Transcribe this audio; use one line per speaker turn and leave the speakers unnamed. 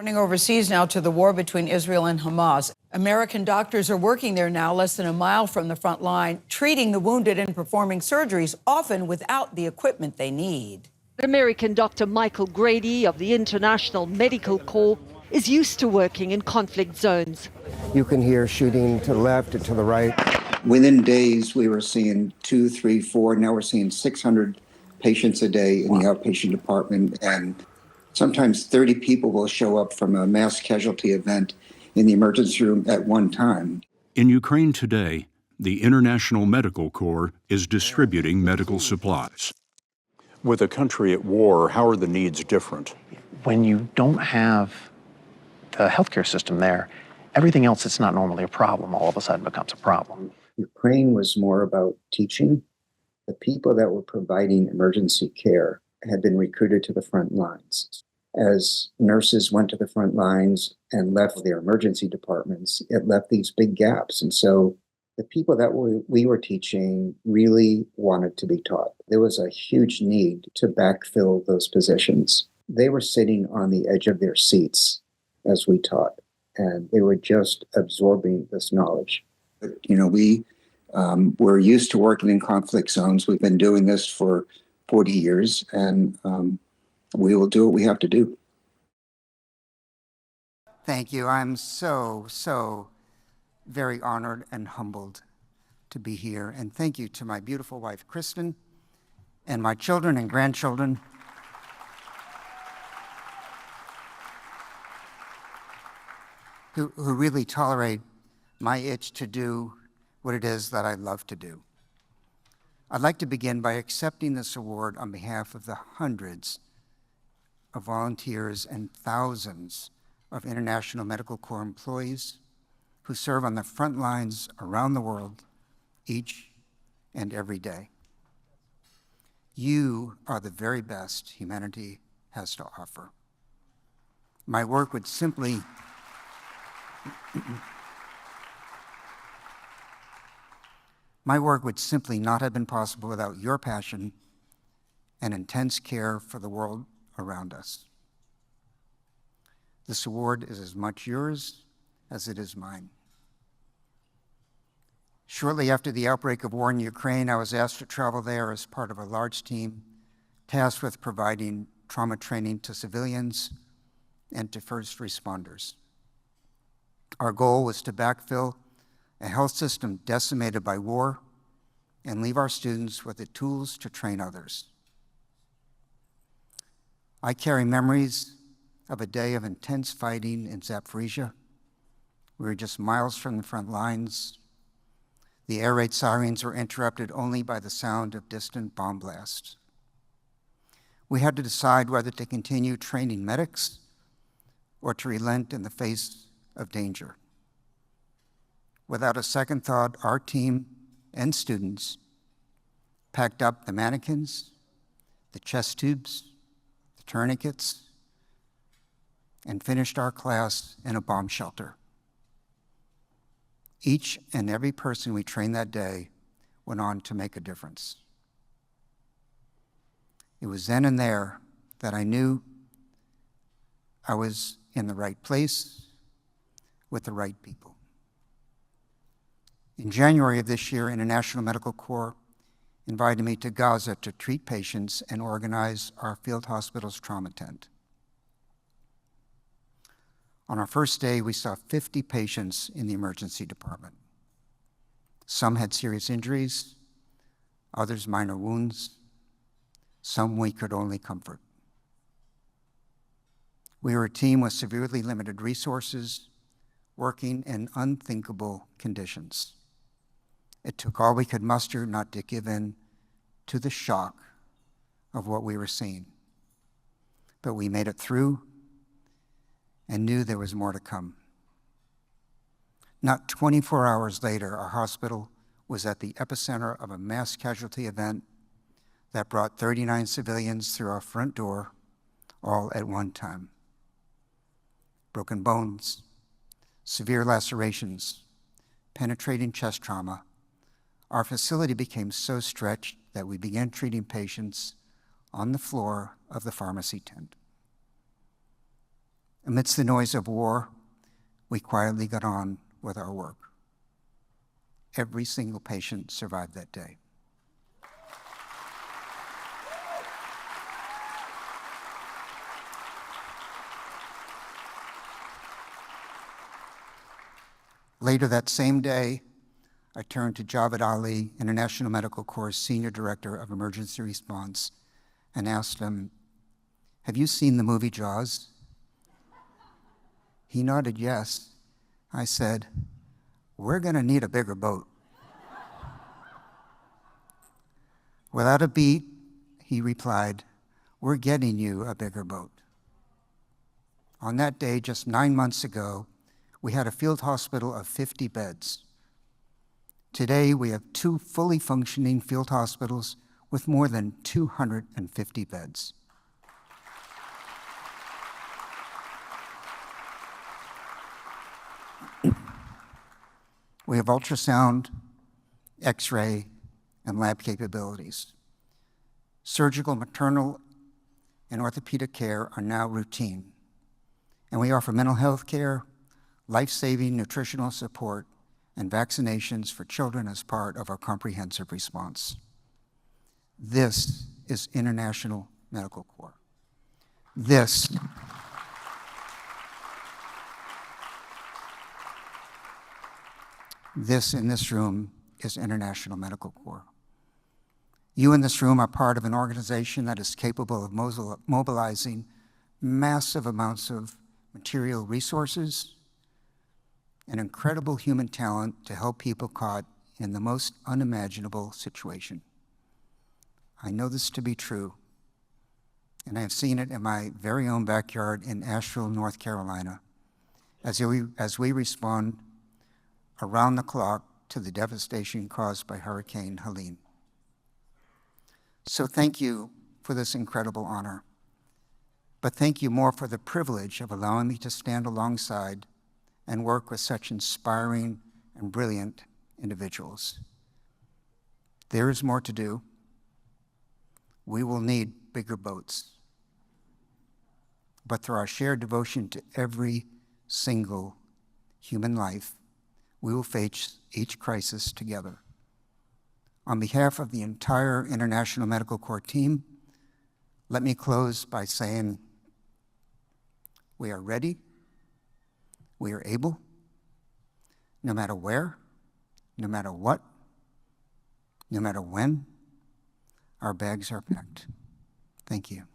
Turning overseas now to the war between Israel and Hamas. American doctors are working there now, less than a mile from the front line, treating the wounded and performing surgeries, often without the equipment they need.
American Dr. Michael Grady of the International Medical Corps is used to working in conflict zones.
You can hear shooting to the left and to the right.
Within days, we were seeing 2, 3, 4. Now we're seeing 600 patients a day in the outpatient department, and sometimes 30 people will show up from a mass casualty event in the emergency room at one time.
In Ukraine today, the International Medical Corps is distributing medical supplies.
With a country at war, how are the needs different?
When you don't have the healthcare system there, everything else that's not normally a problem all of a sudden becomes a problem.
Ukraine was more about teaching. The people that were providing emergency care had been recruited to the front lines. As nurses went to the front lines and left their emergency departments, it left these big gaps. And so the people that we were teaching really wanted to be taught. There was a huge need to backfill those positions. They were sitting on the edge of their seats as we taught, and they were just absorbing this knowledge. You know, we're used to working in conflict zones. We've been doing this for 40 years, and we will do what we have to do.
Thank you. I'm so very honored and humbled to be here. And thank you to my beautiful wife, Kristen, and my children and grandchildren. Who really tolerate my itch to do what it is that I love to do. I'd like to begin by accepting this award on behalf of the hundreds of volunteers and thousands of International Medical Corps employees who serve on the front lines around the world each and every day. You are the very best humanity has to offer. My work would simply not have been possible without your passion and intense care for the world around us. This award is as much yours as it is mine. Shortly after the outbreak of war in Ukraine, I was asked to travel there as part of a large team tasked with providing trauma training to civilians and to first responders. Our goal was to backfill a health system decimated by war and leave our students with the tools to train others. I carry memories of a day of intense fighting in Zaporizhia. We were just miles from the front lines. The air raid sirens were interrupted only by the sound of distant bomb blasts. We had to decide whether to continue training medics or to relent in the face of danger. Without a second thought, our team and students packed up the mannequins, the chest tubes, the tourniquets, and finished our class in a bomb shelter. Each and every person we trained that day went on to make a difference. It was then and there that I knew I was in the right place with the right people. In January of this year, International Medical Corps invited me to Gaza to treat patients and organize our field hospital's trauma tent. On our first day, we saw 50 patients in the emergency department. Some had serious injuries, others minor wounds, some we could only comfort. We were a team with severely limited resources, working in unthinkable conditions. It took all we could muster not to give in to the shock of what we were seeing. But we made it through and knew there was more to come. Not 24 hours later, our hospital was at the epicenter of a mass casualty event that brought 39 civilians through our front door, all at one time. Broken bones, severe lacerations, penetrating chest trauma. Our facility became so stretched that we began treating patients on the floor of the pharmacy tent. Amidst the noise of war, we quietly got on with our work. Every single patient survived that day. Later that same day, I turned to Javed Ali, International Medical Corps Senior Director of Emergency Response, and asked him, "Have you seen the movie Jaws?" He nodded yes. I said, "We're going to need a bigger boat." Without a beat, he replied, "We're getting you a bigger boat." On that day, just 9 months ago, we had a field hospital of 50 beds. Today, we have 2 fully functioning field hospitals with more than 250 beds. We have ultrasound, X-ray, and lab capabilities. Surgical, maternal, and orthopedic care are now routine. And we offer mental health care, life-saving nutritional support, and vaccinations for children as part of our comprehensive response. This is International Medical Corps. This in this room is International Medical Corps. You in this room are part of an organization that is capable of mobilizing massive amounts of material resources and incredible human talent to help people caught in the most unimaginable situation. I know this to be true, and I have seen it in my very own backyard in Asheville, North Carolina, as we respond around the clock to the devastation caused by Hurricane Helene. So thank you for this incredible honor, but thank you more for the privilege of allowing me to stand alongside and work with such inspiring and brilliant individuals. There is more to do. We will need bigger boats. But through our shared devotion to every single human life, we will face each crisis together. On behalf of the entire International Medical Corps team, let me close by saying, we are ready, we are able, no matter where, no matter what, no matter when, our bags are packed. Thank you.